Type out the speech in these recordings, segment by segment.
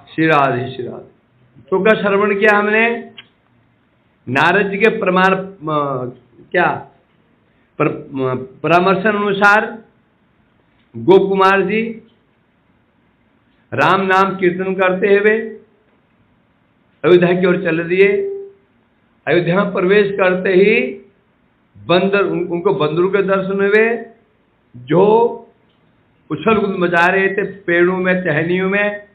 श्री राधे श्री राधे। तो का श्रवण किया हमने नारद जी के प्रमाण क्या परामर्शन अनुसार गोप कुमार जी राम नाम कीर्तन करते हुए अयोध्या की ओर चल दिए। अयोध्या में प्रवेश करते ही बंदर उनको बंदरों के दर्शन हुए जो उछल कूद मचा रहे थे पेड़ों में टहनियों में,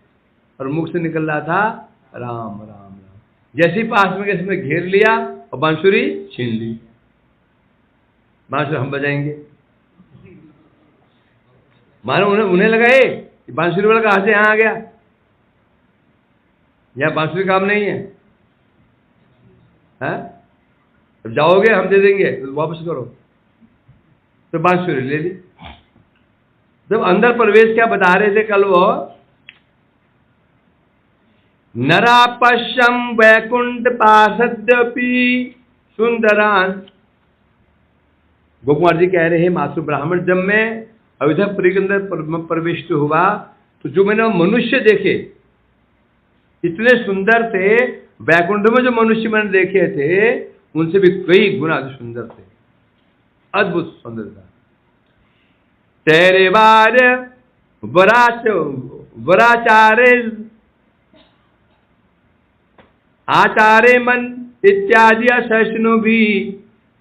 और मुख से निकल रहा था राम राम राम। जैसे ही पास में किसी ने घेर लिया और बांसुरी छीन ली। बांसुरी हम बजाएंगे, मानो उन्हें लगा बांसुरी वाला कहां से यहां आ गया, यहां बांसुरी काम नहीं है, अब जाओगे हम दे देंगे तो वापस करो। तो बांसुरी ले ली। जब अंदर प्रवेश क्या बता रहे थे कल वो, नरा पश्यम वैकुंठ पासद्यपि सुंदरान। गोकुमार जी कह रहे हैं मासु ब्राह्मण, जब मैं अयोध्यापुरी के अंदर प्रविष्ट हुआ तो जो मैंने मनुष्य देखे इतने सुंदर थे, वैकुंठ में जो मनुष्य मैंने देखे थे उनसे भी कई गुना सुंदर थे, अद्भुत सुंदरता। तेरे बार वराचारे आचार्य मन इत्यादि सहिष्णु भी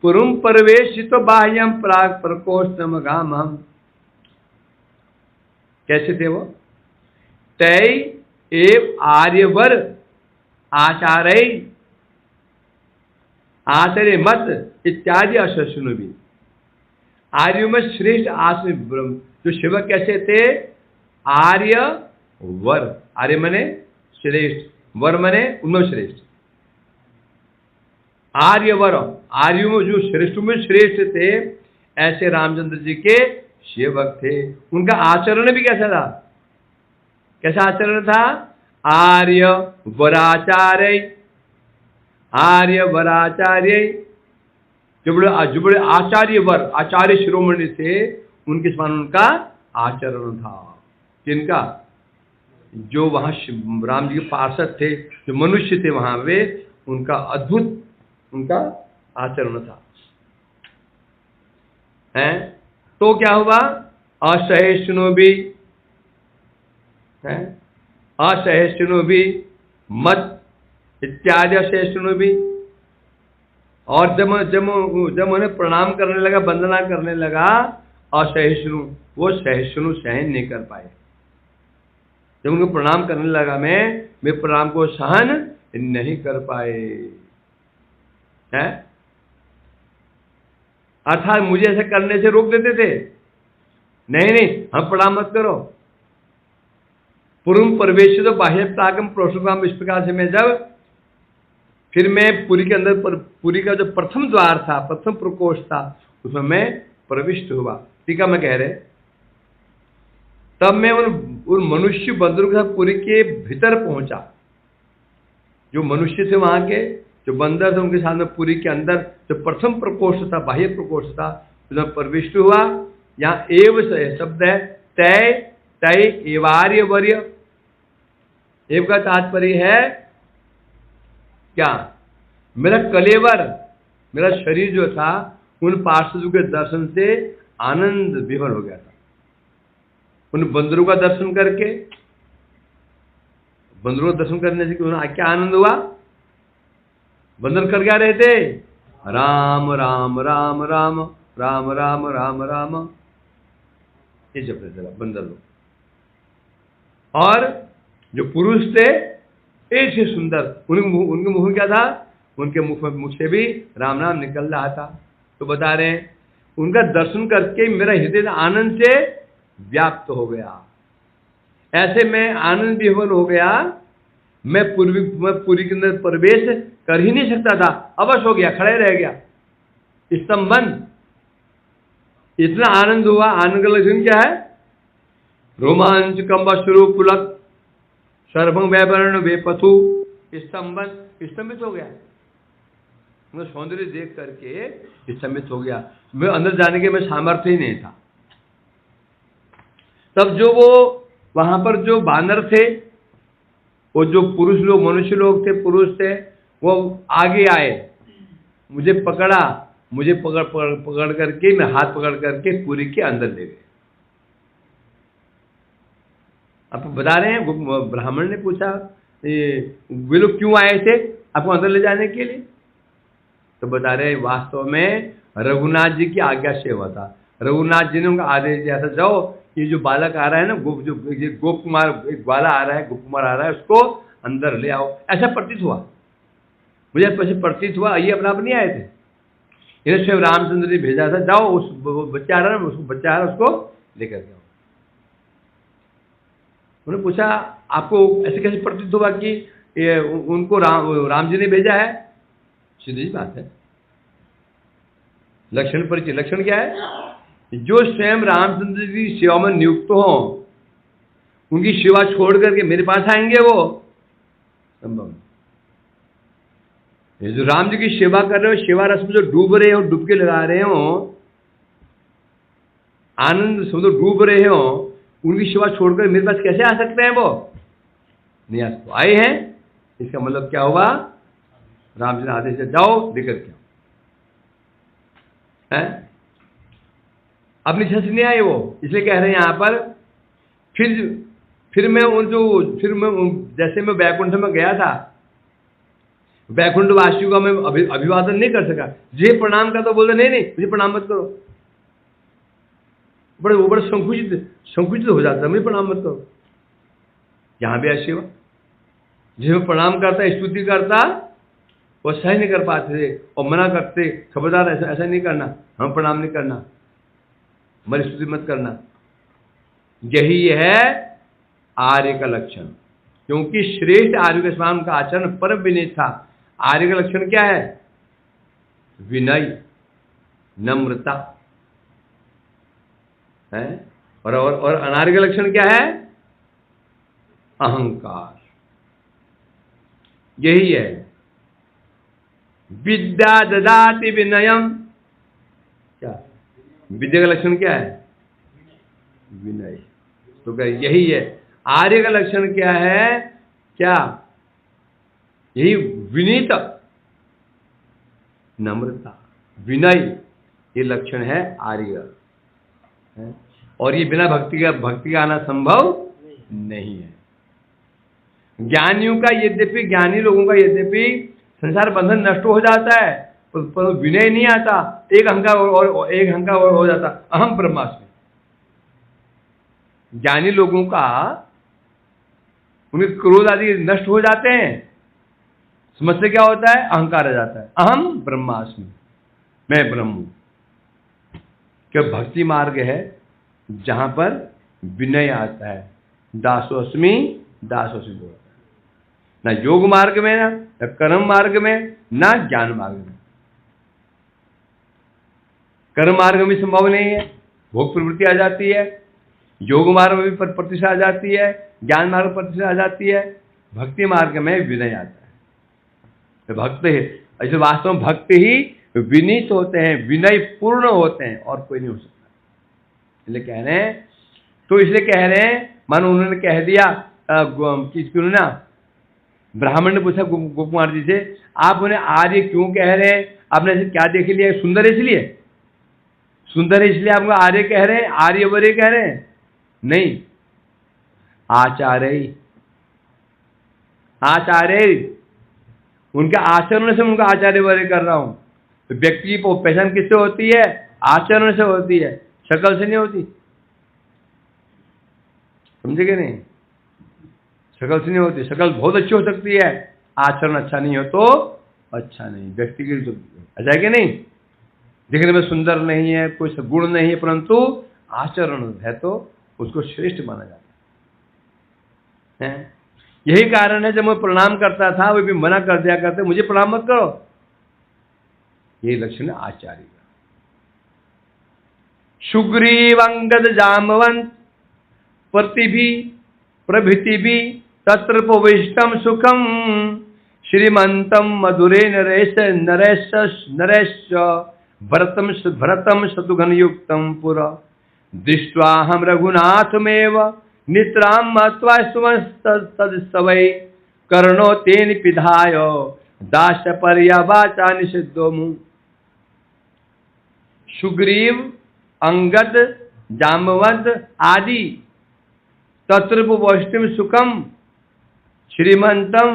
पुरुम प्रवेशित बाह्यम प्राग प्रकोष्ठम गाम। हम कैसे थे वो, तय एव आर्यवर आचार्य आचार्य मत इत्यादि असहिष्णु भी। आर्यों में श्रेष्ठ आश्रय ब्रह्म जो शिवक कैसे थे, आर्य वर, आर्य मने श्रेष्ठ, वर मने उनमें श्रेष्ठ। आर्य वर, आर्यों में जो श्रेष्ठ में श्रेष्ठ थे, ऐसे रामचंद्र जी के सेवक थे। उनका आचरण भी कैसा था, कैसा आचरण था, आर्य वराचार्य, आर्य वराचार्य। जो बड़े आचार्य वर, आचार्य शिरोमणि थे, उनके समान उनका आचरण था। किनका, जो वहां राम जी के पार्षद थे, जो मनुष्य थे वहां वे, उनका अद्भुत उनका आचरण था। हैं तो क्या हुआ, असहिष्णु भी, असहिष्णु भी मत इत्यादि असहिष्णु भी। और जब उन्हें प्रणाम करने लगा, वंदना करने लगा, असहिष्णु, वो सहिष्णु सहन नहीं कर पाए। जब उनको प्रणाम करने लगा मैं प्रणाम को सहन नहीं कर पाए। हैं अर्थात मुझे ऐसे करने से रोक देते थे, नहीं हम प्रणाम मत करो। पूर्व प्रवेश तो बाह्य प्रागम प्रोषकाम, इस प्रकार से मैं जब फिर मैं पुरी के अंदर पुरी का जो प्रथम द्वार था, प्रथम प्रकोष्ठ था, उसमें मैं प्रविष्ट हुआ। टीका में कह रहे, तब मैं उन मनुष्य बंदरों के साथ पुरी के भीतर पहुंचा। जो मनुष्य थे वहां के, जो बंदर थे, उनके साथ में पुरी के अंदर जो प्रथम प्रकोष्ठ था, बाह्य प्रकोष्ठ था, उसमें प्रविष्ट हुआ। यहाँ एव शब्द है, तय तय एवार्य वर्य। एव का तात्पर्य है क्या, मेरा कलेवर, मेरा शरीर जो था उन पार्षदों के दर्शन से आनंद विभोर हो गया था। उन बंदरों का दर्शन करके, बंदरों का दर्शन करने से क्या आनंद हुआ, बंदर कर क्या रहे थे, राम राम राम राम राम राम राम राम, ये जप रहे थे बंदर लोग। और जो पुरुष थे ऐसे सुंदर, उनके मुंह में क्या था, उनके मुख से भी राम नाम निकल रहा था। तो बता रहे हैं उनका दर्शन करके मेरा हृदय आनंद से व्याप्त हो गया। ऐसे मैं आनंद विह्वल हो गया, मैं पुरी के अंदर प्रवेश कर ही नहीं सकता था, अवश्य हो गया, खड़े रह गया स्तंभन। इतना आनंद हुआ। आनंद का लक्षण क्या है, रोमांच कंबश्रु पुलक सर्वं वैवर्ण वेपथु, स्तंभन, स्तंभित हो गया। मैं सौंदर्य देख करके स्तंभित हो गया। मैं अंदर जाने के मैं सामर्थ्य ही नहीं था। तब जो वो वहां पर जो बानर थे, वो जो पुरुष लोग, मनुष्य लोग थे, पुरुष थे, वो आगे आए, मुझे पकड़ा, मुझे पकड़ करके, मैं हाथ पकड़ करके पुरी के अंदर ले गए। आप बता रहे हैं, ब्राह्मण ने पूछा वे लोग क्यों आए थे आपको अंदर ले जाने के लिए? तो बता रहे हैं वास्तव में रघुनाथ जी की आज्ञा से हुआ था। रघुनाथ जी ने उनका आदेश दिया था, जाओ ये जो बालक आ रहा है ना, गोप कुमार, एक ग्वाला आ रहा है, गोप कुमार आ रहा है, उसको अंदर ले आओ। ऐसा प्रतीत हुआ, मुझे प्रतीत हुआ, ये अपना आप नहीं आए थे, इन्हें स्वयं रामचंद्र जी भेजा था, जाओ उस बच्चा आ रहा है, उसको बच्चा आ रहा है, उसको लेकर के आओ। उन्होंने पूछा आपको ऐसे कैसे प्रतीत हुआ कि ये उनको राम जी ने भेजा है? सीधी बात है, लक्षण परिचय। लक्षण क्या है? जो स्वयं रामचंद्र जी की सेवा में नियुक्त हो, उनकी सेवा छोड़ करके मेरे पास आएंगे, वो संभव नहीं। ये जो राम जी की सेवा कर रहे हो, सेवा रस में जो डूब रहे हो, डुबके लगा रहे हो, आनंद समझो डूब रहे हो, उनकी सेवा छोड़कर मेरे पास कैसे आ सकते हैं? वो नहीं आ सकते। आए हैं, इसका मतलब क्या हुआ? राम जी ने आदेश दिया, जाओ लेकर के हैं, अपनी इच्छा से नहीं आए वो। इसलिए कह रहे हैं यहां पर, फिर मैं जैसे मैं वैकुंठ में गया था, वैकुंठ वासियों का मैं अभिवादन नहीं कर सका, जे प्रणाम करता, बोलते नहीं नहीं मुझे प्रणाम मत करो, बड़े संकुचित हो जाता है, मुझे प्रणाम मत करो। यहां भी ऐसी हुआ, जिसे प्रणाम करता, स्तुति करता, वो सही नहीं कर पाते थे और मना करते, खबरदार ऐसा नहीं करना, हम प्रणाम नहीं करना, हमारी स्तुति मत करना। यही है आर्य का लक्षण, क्योंकि श्रेष्ठ आर्य के समान उनका आचरण परम विनय था। आर्य का लक्षण क्या है? विनय, नम्रता है। और अनार्य का लक्षण क्या है? अहंकार। यही है विद्या ददाति विनयम। क्या विद्या का लक्षण क्या है? विनय। तो क्या यही है आर्य का लक्षण? क्या है? क्या यही विनीत, नम्रता, विनय, ये लक्षण है आर्य। और ये बिना भक्ति का आना संभव नहीं है। ज्ञानियों का यद्यपि, ज्ञानी लोगों का यद्यपि संसार बंधन नष्ट हो जाता है, पर विनय नहीं आता, एक अहंकार और हो जाता, अहम ब्रह्मास्मि। ज्ञानी लोगों का, उनके क्रोध आदि नष्ट हो जाते हैं, समझते क्या होता है? अहंकार आ जाता है, अहम ब्रह्मास्मि, मैं ब्रह्म हूं। क्या भक्ति मार्ग है जहां पर विनय आता है, दासोस्मि दासोस्मि बोलता है। ना योग मार्ग में, ना कर्म मार्ग में, ना ज्ञान मार्ग में। कर्म मार्ग में संभव नहीं है, भोग प्रवृत्ति आ जाती है, योग मार्ग में भी प्रतिष्ठा आ जाती है, ज्ञान मार्ग में प्रतिष्ठा आ जाती है, भक्ति मार्ग में विनय आता है। तो भक्त है, ऐसे वास्तव में भक्त ही विनीत होते हैं, विनय पूर्ण होते हैं, और कोई नहीं हो सकता। इसलिए कह रहे हैं, तो इसलिए कह रहे हैं, मानो उन्होंने कह दिया किसको ना, ब्राह्मण ने पूछा गोप कुमार जी से, आप उन्हें आर्य क्यों कह रहे हैं? आपने ऐसे क्या देख लिया? सुंदर है इसलिए? सुंदर है इसलिए आपको आर्य कह रहे हैं, आर्यवर्य कह रहे हैं? नहीं, आचार्य, उनके आचरण से उनका आचार्य वर्य कर रहा हूं। तो व्यक्ति की पहचान किससे होती है? आचरण से होती है, शकल से नहीं होती। समझे कि नहीं? शकल से नहीं होती। शकल बहुत अच्छी हो सकती है, आचरण अच्छा नहीं हो तो अच्छा नहीं। व्यक्ति की तो ऐसा है कि नहीं, दिखने में सुंदर नहीं है, कोई गुण नहीं है, परंतु आचरण है तो उसको श्रेष्ठ माना जाता है। यही कारण है जब मैं प्रणाम करता था, वे भी मना कर दिया करते, मुझे प्रणाम मत करो। यही लक्षण है आचार्य का। सुग्रीव अंगद जामवंत प्रतिभि प्रभृति भी तत्र प्रविष्टम सुखम श्रीमंतम मधुरे नरेश भरतम शत्रुघ्न युक्तम पुरा दृष्ट्वा हम रघुनाथमेव नितराम मत्वा स्तवै कर्णो तेन पिधाय दास्य पर्यवाचा निषिद्धो मुह। सुग्रीव, अंगद, जाम्बवंत आदि तत्र वैष्णव सुखम श्रीमंतम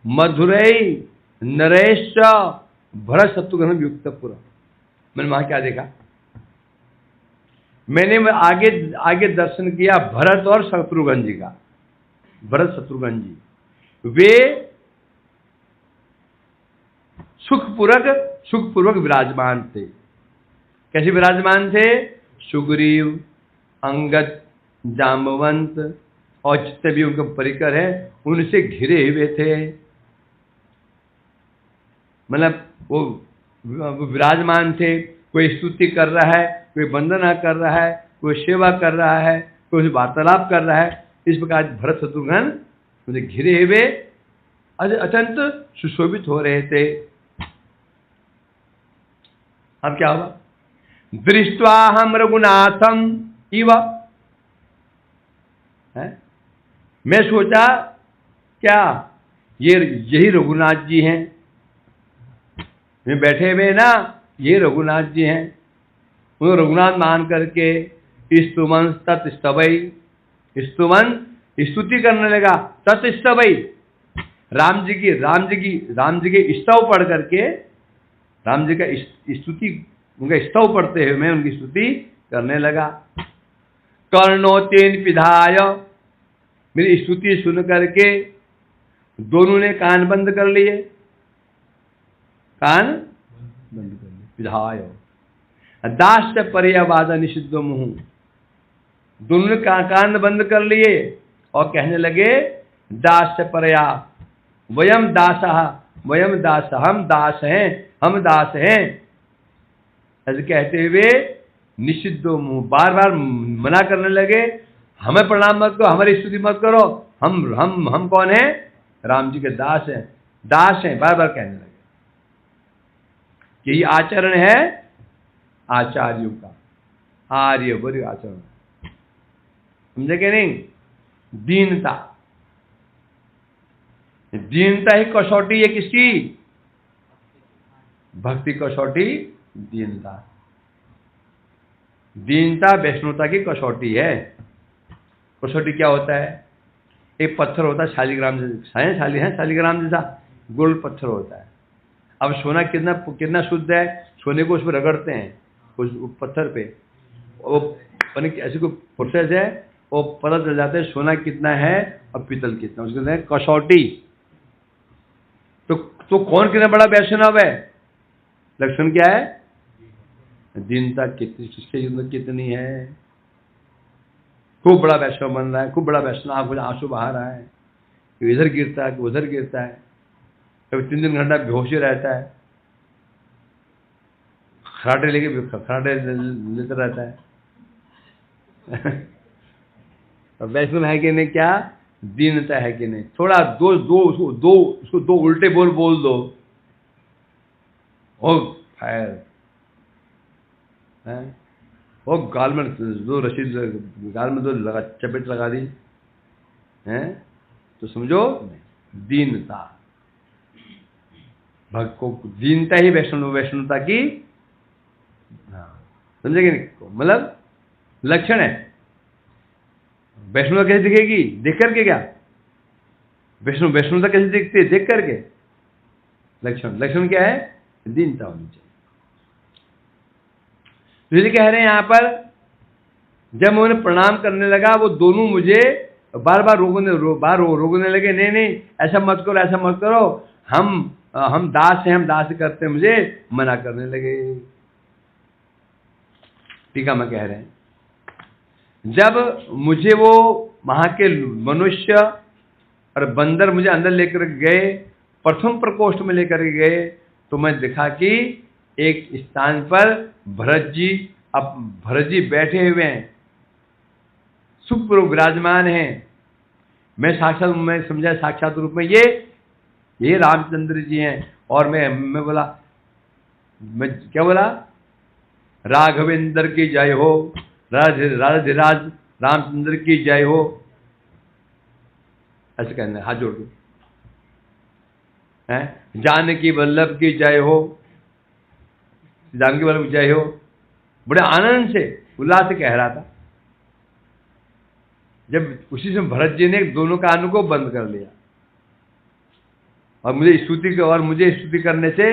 मधुरै नरेश भरत शत्रुघ्न युक्तपुर। मैंने वहां क्या देखा? मैंने आगे आगे दर्शन किया भरत और शत्रुघ्न जी का। भरत शत्रुघ्न जी वे सुखपूर्वक विराजमान थे। कैसे विराजमान थे? सुग्रीव, अंगद, जाम्बवंत और जितने भी उनके परिकर है उनसे घिरे हुए थे। मतलब वो विराजमान थे। कोई स्तुति कर रहा है, कोई वंदना कर रहा है, कोई सेवा कर रहा है, कोई वार्तालाप कर रहा है। इस प्रकार भरत शत्रुघ्न मुझे घिरे हुए अत्यंत सुशोभित हो रहे थे। अब क्या हुआ? दृष्ट्वा हम रघुनाथम इव, मैं सोचा क्या यही रघुनाथ जी हैं, मैं बैठे हुए ना, ये रघुनाथ जी हैं। उन्हें रघुनाथ मान करके स्तुमन तत्स्तवै, स्तुमन स्तुति करने लगा। तत्स्तवै राम जी के स्तव पढ़ करके, राम जी का स्तुति, उनका स्तव पढ़ते हुए मैं उनकी स्तुति करने लगा। कर्णो तेन पिधाय, मेरी स्तुति सुन करके दोनों ने कान बंद कर लिए। कान बंद कर लिए। पिधाय दास्य पर्यवाद निषिद्धो मुह, दोनों ने कान बंद कर लिए और कहने लगे दास्य पर्या वयम दासः, वयम दास, हम दास हैं, हम दास हैं। ऐसे कहते हुए निषिद्धो मुह, बार बार मना करने लगे, हमें प्रणाम मत करो, हमारी स्तुति मत करो, हम कौन हैं? राम जी के दास हैं, दास हैं, बार बार कहने लगे। यही आचरण है आचार्यों का, आर्य वर्ग आचरण। समझे कि नहीं? दीनता, दीनता ही कसौटी है किसकी? भक्ति कसौटी दीनता। दीनता वैष्णवता की कसौटी है। कसौटी क्या होता है? एक पत्थर होता है शालिग्राम शालिग्राम जैसा गोल पत्थर होता है। अब सोना कितना शुद्ध है, सोने को उस पर रगड़ते हैं, उस पत्थर पे, वो ऐसी कोई प्रोसेस है, वो पता चल जाता है सोना कितना है और पीतल कितना, उसको कहते हैं कसौटी। तो कौन कितना बड़ा वैष्णव है? लक्षण क्या है? दीनता कितनी है। खूब बड़ा वैष्णव बन रहा है, खूब बड़ा वैष्णव, आंखों आंसू बहा रहा है, इधर गिरता है, उधर गिरता है, कभी 3 घंटा बेहोश ही रहता है, खराटे लेते रहता है। वैष्णव है कि नहीं? क्या दीनता है कि नहीं? थोड़ा उसको दो उल्टे बोल दो, ओ खैर वो गाल में दो चपेट लगा दी हैं, तो समझो दीनता। भक्त को दीनता ही वैष्णवता की, समझे कि नहीं? मतलब लक्षण है। वैष्णवता कैसे दिखेगी? देख करके। क्या वैष्णवता कैसे दिखती है? देख करके। लक्षण क्या है? दीनता होनी चाहिए। तो ये कह रहे हैं यहां पर, जब मैं उन्हें प्रणाम करने लगा, वो दोनों मुझे बार बार रोकने लगे, नहीं ऐसा मत करो, ऐसा मत करो, हम दास हैं, हम दास करते हैं, मुझे मना करने लगे। टीका में कह रहे हैं, जब मुझे वो वहां के मनुष्य और बंदर मुझे अंदर लेकर गए, प्रथम प्रकोष्ठ में लेकर गए, तो मैं देखा कि एक स्थान पर भरत जी बैठे हुए हैं, सुखपूर्वक विराजमान हैं। मैं समझा साक्षात रूप में ये रामचंद्र जी हैं। और मैं क्या बोला? राघवेंद्र की जय हो, राजा धीराज रामचंद्र की जय हो, ऐसे कहना है हाथ जोड़ के, जानकी वल्लभ की जय हो, जानकी वल्लभ की जय हो, बड़े आनंद से उल्लास से कह रहा था। जब उसी समय भरत जी ने दोनों कानों को बंद कर लिया और मुझे स्तुति करने से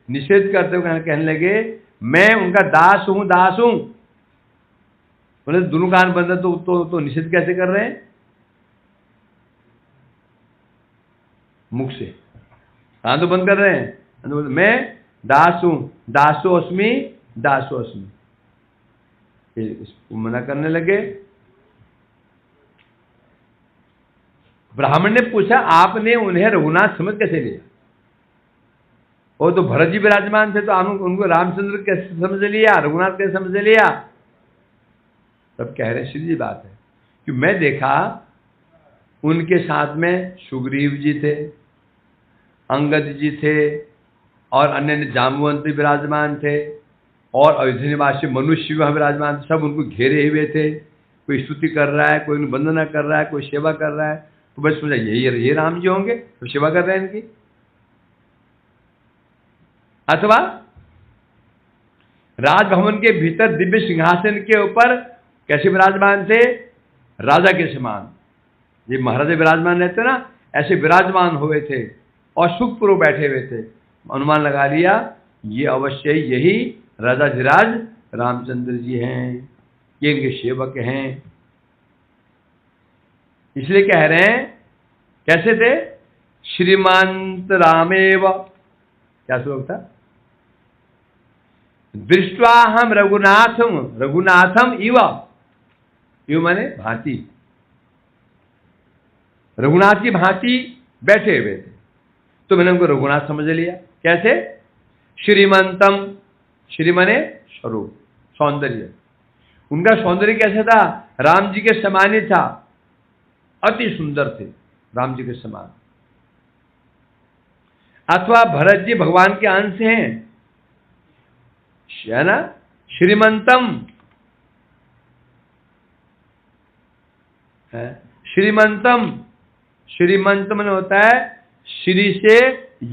निषेध करते हुए कहने लगे, मैं उनका दास हूं, दास हूं। बोले दोनों कान बंद है तो निषेध कैसे कर रहे हैं? मुख से कान तो बंद कर रहे हैं, मैं दास हूं, दासोस्मि दासोस्मि, इसको मना करने लगे। ब्राह्मण ने पूछा, आपने उन्हें रघुनाथ समझ कैसे लिया? वो तो भरत जी विराजमान थे, तो आपने उनको रामचंद्र कैसे समझ लिया, रघुनाथ कैसे समझ लिया? तब कह रहे सीधी बात है कि मैं देखा उनके साथ में सुग्रीव जी थे, अंगद जी थे और अन्य जाम्बुवंत विराजमान थे और अयोध्या निवासी मनुष्य वहां विराजमान थे, सब उनको घेरे हुए थे। कोई स्तुति कर रहा है, कोई वंदना कर रहा है, कोई सेवा कर रहा है। तो बस मुझे यही राम जी होंगे तो सेवा कर रहे हैं इनकी। अथवा राजभवन के भीतर दिव्य सिंहासन के ऊपर कैसे विराजमान थे? राजा के समान, ये महाराजा विराजमान रहते ना, ऐसे विराजमान हुए थे और सुखपूर्वक बैठे हुए थे। अनुमान लगा लिया ये अवश्य यही राजा धीराज रामचंद्र जी हैं, ये इनके सेवक हैं। इसलिए कह रहे हैं कैसे थे? श्रीमंत रामेव, क्या श्लोक था? दृष्ट्वा हम रघुनाथम इव माने भांति, रघुनाथ की भांति बैठे हुए थे, तो मैंने उनको रघुनाथ समझ लिया। कैसे? श्रीमंतम, श्री माने स्वरूप, सौंदर्य। उनका सौंदर्य कैसा था? राम जी के समान ही था, अति सुंदर थे, राम जी के समान। अथवा भरत जी भगवान के अंश हैं, है ना? श्रीमंतम है, श्रीमंतम, श्रीमंत मन होता है श्री से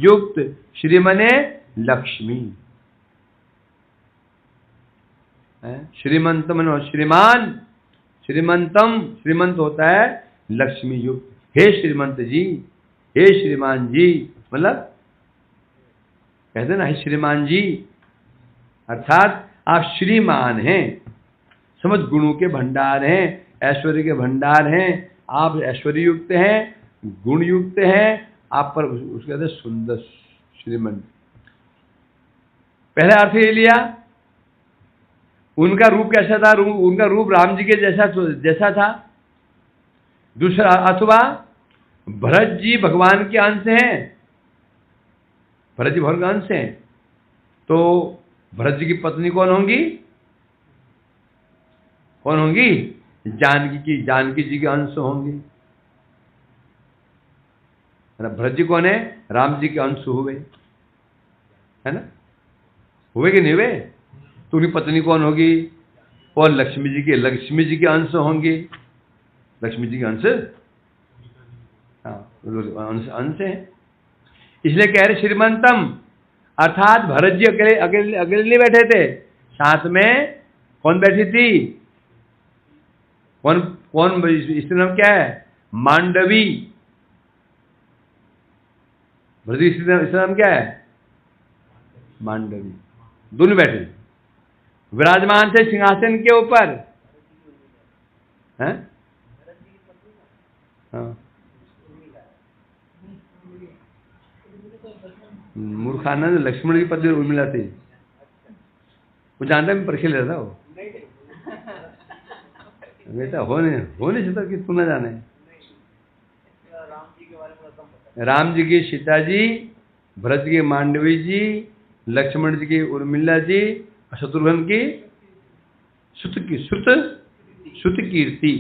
युक्त, श्री मने लक्ष्मी, श्रीमंत मन श्रीमान, श्रीमंतम, श्रीमंत होता है लक्ष्मी युक्त। हे श्रीमंत जी, हे श्रीमान जी, मतलब कहते ना हे श्रीमान जी, अर्थात आप श्रीमान हैं, समझ गुणों के भंडार हैं, ऐश्वर्य के भंडार हैं, आप ऐश्वर्य युक्त हैं, गुण युक्त हैं, आप पर उसके कहते सुंदर श्रीमंत। पहला अर्थ ये लिया, उनका रूप कैसा था? उनका रूप राम जी के जैसा था। दूसरा, अथवा भरत जी भगवान के अंश हैं, भरत जी भगवान के अंश हैं, तो भरत जी की पत्नी कौन होंगी? कौन होंगी? जानकी जी के अंश होंगे। भरत जी कौन है? राम जी के अंश हुए, है ना? हुए कि नहीं हुए? तो उनकी पत्नी कौन होगी? और लक्ष्मी जी के अंश होंगे, लक्ष्मी जी के अंश, हाँ अंश है। इसलिए कह रहे श्रीमंतम, अर्थात भरत जी अकेले नहीं बैठे थे, साथ में कौन बैठी थी? कौन इसका नाम क्या है? मांडवी। भरत जी इसका नाम क्या है? मांडवी। दोनों बैठे विराजमान थे सिंहासन के ऊपर, हैं? हाँ, मूर्खानंद लक्ष्मण की पत्नी उर्मिला थी, वो जानता है मैं परीक्षा ले रहा था। वो बेटा हो नहीं सकता कि तू ना जाने। राम जी की सीता जी, भरत जी की मांडवी जी, लक्ष्मण जी की उर्मिला जी, शत्रुघ्न की श्रुत कीर्ति,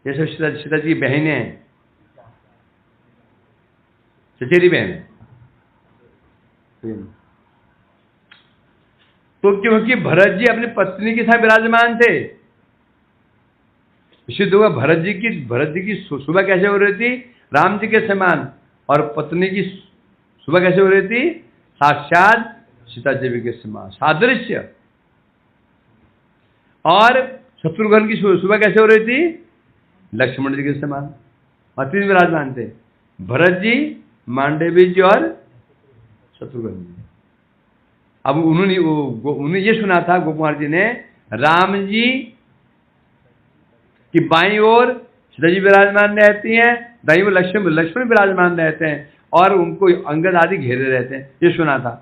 ये सब सीता जी की बहनें हैं, चचेरी बहन। तो क्योंकि भरत जी अपनी पत्नी के साथ विराजमान थे, सिद्ध हुआ भरत जी की सुबह कैसे हो रही थी? राम जी के समान। और पत्नी की सुबह कैसे हो रही थी? साक्षात सीता देवी के समान, सादृश्य। और शत्रुघ्न की सुबह कैसे हो रही थी? लक्ष्मण जी के समान। और तीन विराजमान थे, भरत जी, मांडवी जी और शत्रुघ्न जी। अब उन्होंने ये सुना था, गोकुमार जी ने, राम जी कि बाईं ओर सीता जी विराजमान रहती हैं, दाईं ओर लक्ष्मण विराजमान रहते हैं, और उनको अंगद आदि घेरे रहते हैं, ये सुना था।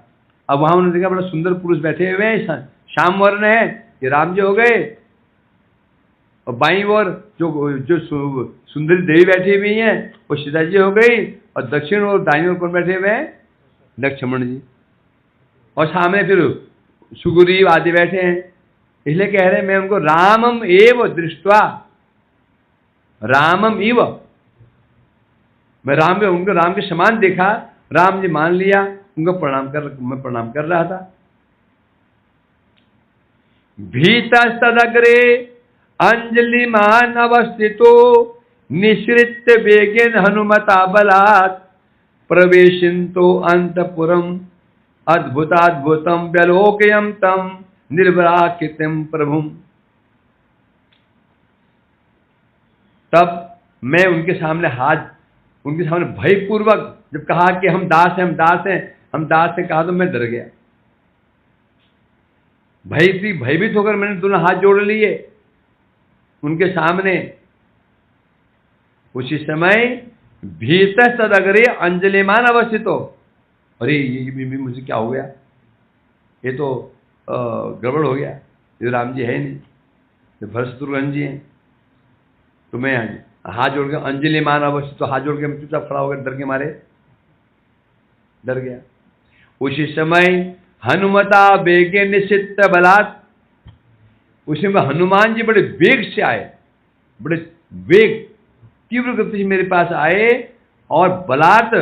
अब वहां उन्होंने देखा बड़ा सुंदर पुरुष बैठे हुए हैं, श्याम वर्ण है, ये राम जी हो गए। और बाईं ओर जो सुंदरी देवी बैठी हुई हैं वो सीता जी हो गई, और दक्षिण और दाईं ओर कौन बैठे हुए हैं? लक्ष्मण जी। और सामने फिर सुग्रीव आदि बैठे हैं। इसलिए कह रहे हैं मैं उनको रामम एव दृष्टवा, रामम इव, मैं उनको राम के समान देखा, राम जी मान लिया, उनको मैं प्रणाम कर रहा था। भीतस्तदग्रे अंजलिमान अवस्थितो निश्रित्य वेगेन हनुमता बलात् प्रवेशिन्तो अंतपुरम अद्भुताद्भुतम व्यलोकयम तम निर्वराकृतिम प्रभुम। तब मैं उनके सामने भयपूर्वक जब कहा कि हम दास हैं, हम दास हैं, हम दास हैं कहा, तो मैं डर गया। भयभीत होकर मैंने दोनों हाथ जोड़ लिए उनके सामने। उसी समय भीतर तदग्रे अंजलिमान अवस्थित हो, अरे ये मुझे क्या हो गया, ये तो गड़बड़ हो गया, ये राम जी है नहीं, ये भरत शत्रुघ्न जी हैं। तो मैं हाथ जोड़ के अंजलिमान अवस्थित, तो हाथ जोड़ के मैं चुपचाप खड़ा हो गया, डर के मारे डर गया। उसी समय हनुमता वेगे निश्चित बलात्, उसी में हनुमान जी बड़े वेग से आए, बड़े वेग तीव्र गति से मेरे पास आए, और बलात्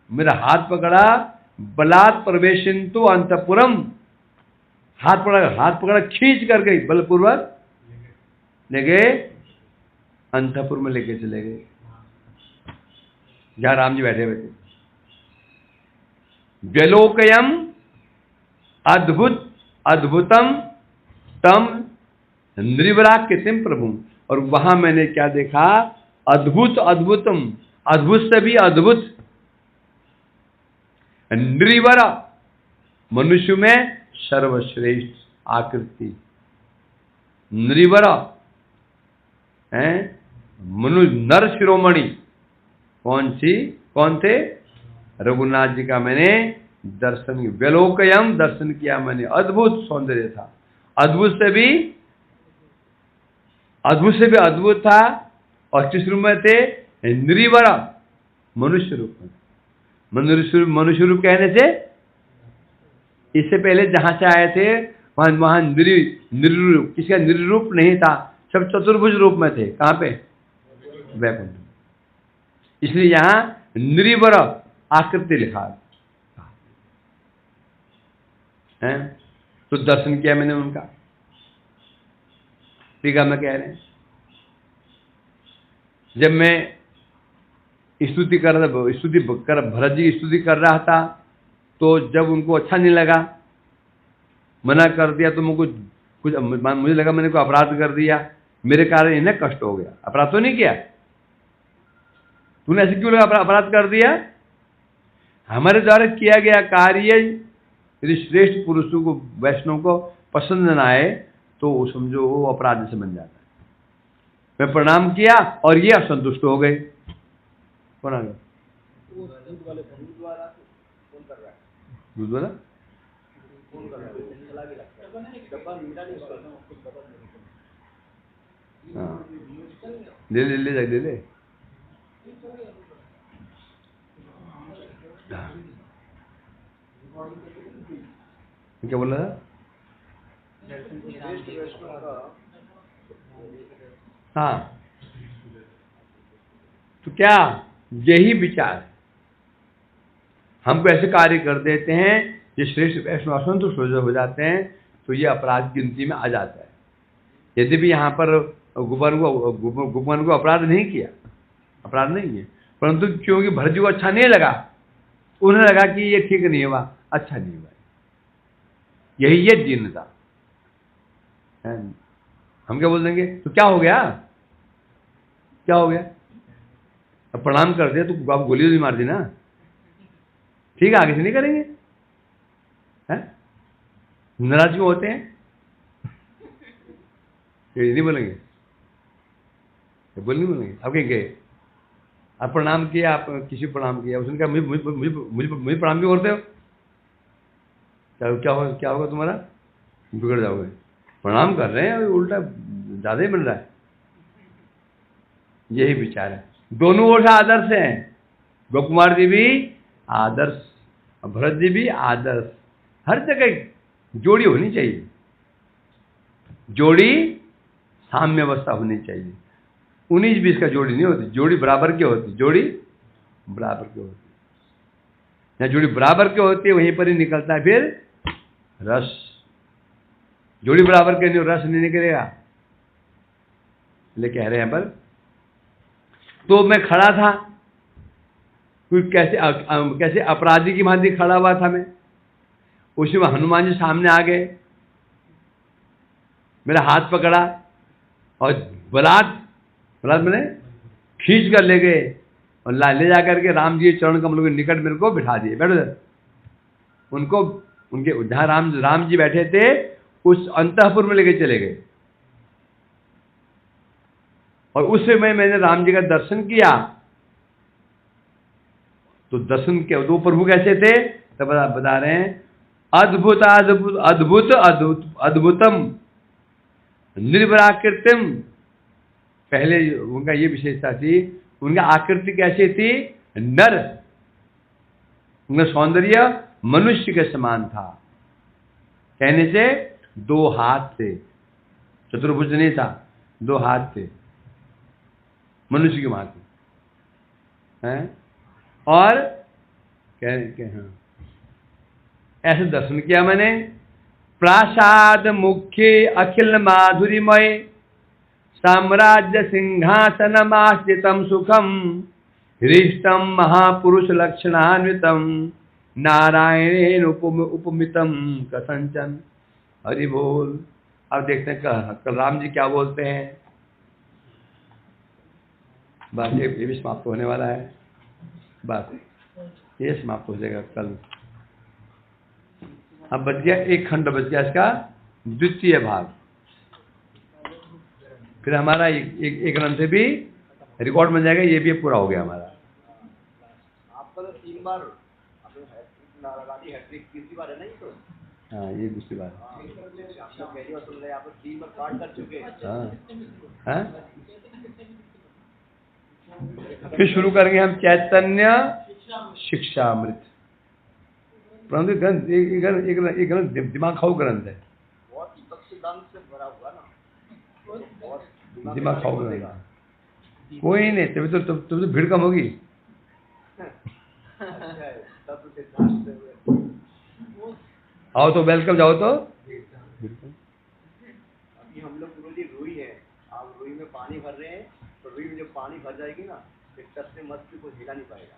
मेरा हाथ पकड़ा, बलात् प्रवेशिन्तु अंतपुरम, हाथ पकड़ा खींच कर गई, बलपूर्वक ले गए अंतपुर में, लेके चले गए जहां राम जी बैठे हुए थे। व्यलोकयम अद्भुतम तम नृवराकृतिम प्रभु, और वहां मैंने क्या देखा? अद्भुतम, अद्भुत से भी अद्भुत, नृवर, मनुष्य में सर्वश्रेष्ठ आकृति, नृवर है मनुष्य, नर शिरोमणि। कौन थे? रघुनाथ जी का मैंने दर्शन, व्यलोकयम दर्शन किया मैंने, अद्भुत सौंदर्य था, अद्भुत से भी अद्भुत था। और किस रूप में थे? नृवर, मनुष्य रूप में। मनुष्य रूप कहने से, इससे पहले जहां से आए थे वहां निर्रूप, किसी का निर्रूप नहीं था, सब चतुर्भुज रूप में थे। कहां पे? वैकुंठ। इसलिए यहां नृवर आकृति लिखा है। तो दर्शन किया मैंने उनका। टीका में कह रहे हैं, जब मैं भरत जी की स्तुति कर रहा था, तो जब उनको अच्छा नहीं लगा, मना कर दिया, तो मुझे लगा मैंने कोई अपराध कर दिया, मेरे कारण इन्हें कष्ट हो गया। अपराध तो नहीं किया, तूने ऐसे क्यों लगा अपराध कर दिया? हमारे द्वारा किया गया कार्य यदि श्रेष्ठ पुरुषों को, वैष्णव को पसंद न आए, तो समझो वो अपराध से बन जाता है। मैं प्रणाम किया और ये असंतुष्ट हो गए। कौन आ गया? दूध वाला ले क्या बोल रहा था? हाँ, तो क्या यही विचार हमको ऐसे कार्य कर देते हैं ये श्रेष्ठ वैष्णव असंतुष्ट हो जाते हैं तो ये अपराध गिनती में आ जाता है। यदि भी यहाँ पर गोपन को अपराध नहीं किया, अपराध नहीं है, परंतु क्योंकि भरत को अच्छा नहीं लगा, उन्हें लगा कि ये ठीक नहीं हुआ, अच्छा नहीं हुआ, यही ये दीनता। हम क्या बोल देंगे, तो क्या हो गया, क्या हो गया, अब प्रणाम कर दे तो आप गोली भी मार दी ना, ठीक है, आगे से नहीं करेंगे, नाराज क्यों होते हैं, ये नहीं बोलेंगे, बोल नहीं बोलेंगे, अब कहेंगे आप प्रणाम किया, आप किसी को प्रणाम किया, उसने कहा मुझे प्रणाम क्यों करते हो, क्या होगा तुम्हारा, बिगड़ जाओगे, प्रणाम कर रहे हैं उल्टा ज्यादा ही बन रहा है। यही विचार है, दोनों ओर से आदर्श हैं, गोकुमार जी भी आदर्श, भरत जी भी आदर्श, हर जगह जोड़ी होनी चाहिए, जोड़ी साम्यावस्था होनी चाहिए, 19-20 का जोड़ी नहीं होती, जोड़ी बराबर की होती, जोड़ी बराबर की होती, जहाँ जोड़ी बराबर की होती है वहीं पर ही निकलता है फिर रस, जोड़ी बराबर के नहीं रस नहीं निकलेगा। ले कह रहे हैं पर तो मैं खड़ा था, कोई कैसे अपराधी की भांति खड़ा हुआ था मैं, उसी में हनुमान जी सामने आ गए, मेरा हाथ पकड़ा और बलात् मैंने खींच कर ले गए और ले जा करके राम जी चरण कमलों के निकट मेरे को बिठा दिए, बैठो उनको, उनके जहां राम जी बैठे थे उस अंतःपुर में लेके चले गए, और उस समय मैंने राम जी का दर्शन किया। तो दर्शन के दो प्रभु कैसे थे, तब बता रहे हैं, अद्भुत अद्भुत अद्भुत अद्भुत अद्भुतम निर्वराकृतिम। पहले उनका ये विशेषता थी, उनका आकृति कैसी थी, नर, उनका सौंदर्य मनुष्य के समान था, कहने से 2 हाथ थे, चतुर्भुज नहीं था, 2 हाथ थे, मनुष्य की भांति हैं, और हाँ, ऐसे दर्शन किया मैंने। प्रासाद मुख्य अखिल माधुरीमय साम्राज्य सिंहासनम आश्रितम सुखम हृष्टम महापुरुष लक्षणान्वितम नारायणेन उपमितम कसंचन। हरि बोल। अब देखते हैं कल राम जी क्या बोलते हैं। बस ये भी समाप्त होने वाला है, बस ये समाप्त हो जाएगा कल। अब बच गया 1 खंड बच गया इसका द्वितीय भाग, फिर हमारा एक ग्रंथ भी रिकॉर्ड बन जाएगा, ये भी पूरा हो गया हमारा। आपका तो 3 बार तीसरी बार है ना, ये तो हाँ ये दूसरी बार। आप 3 बार पाठ कर चुके हैं। हाँ फिर शुरू करेंगे हम चैतन्य शिक्षामृत। परंतु एक ग्रंथ दिमाग खाओ ग्रंथ है, बहुत सिद्धांत से भरा हुआ ना, दिमाग खाओ ग्रंथ। कोई नहीं, तभी तो भीड़ कम होगी। आओ तो वेलकम, जाओ तो। अभी हम लोग गुरुजी रुई है, आप रुई में पानी भर रहे हैं, तो रुई में जब पानी भर जाएगी ना, फिर तब से मछली को हिला नहीं पाएगा,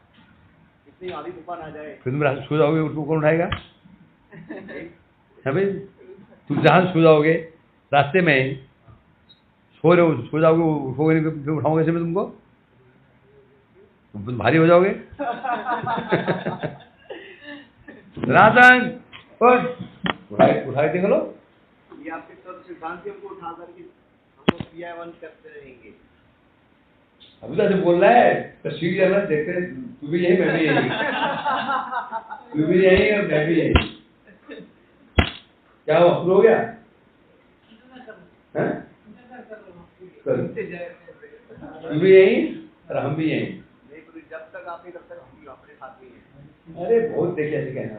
इतनी आधी तूफान आ जाए, फिर तुम सो जाओगे, उसको कौन उठाएगा? है भाई, तुम जहाँ सो जाओगे रास्ते में सो रहे हो, सो जाओगे, उठोगे नहीं, फिर उठाऊंगे से मैं तुमको, तुम भारी हो जाओगे। राजन उठाए देख लो, ये आपके सब सिद्धांत को उठा करके हम लोग क्रियावन करते रहेंगे। अभी तो बोल रहा है तो सीढ़ी जाना देखते, तू भी यही मैं भी यही, तू भी यही और मैं भी यही, क्या हो गया? तू भी यही और हम भी यही, नहीं तो जब तक आप नहीं तब तक हम भी अपने साथ में हैं। अरे बहुत देखे ऐसे कहना,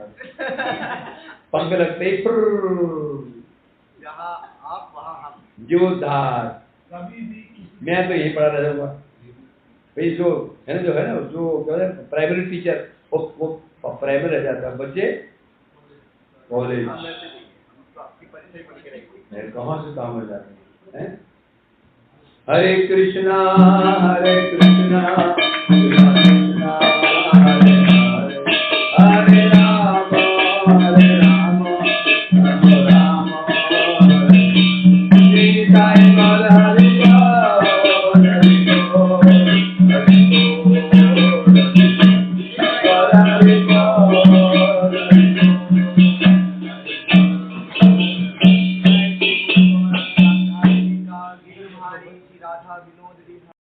पंख लगते ही जहाँ आप वहाँ हम, जोधार। मैं तो यही पढ़ा रहा हूँ भाई, जो है ना जो प्राइमरी टीचर वो प्राइमरी रह जाता है, बच्चे कॉलेज हम वैसे नहीं है, हम तो आपकी परिचय पढ़ के रहेंगे। कहाँ से काम हो जाते हैं? हरे कृष्णा कृष्णा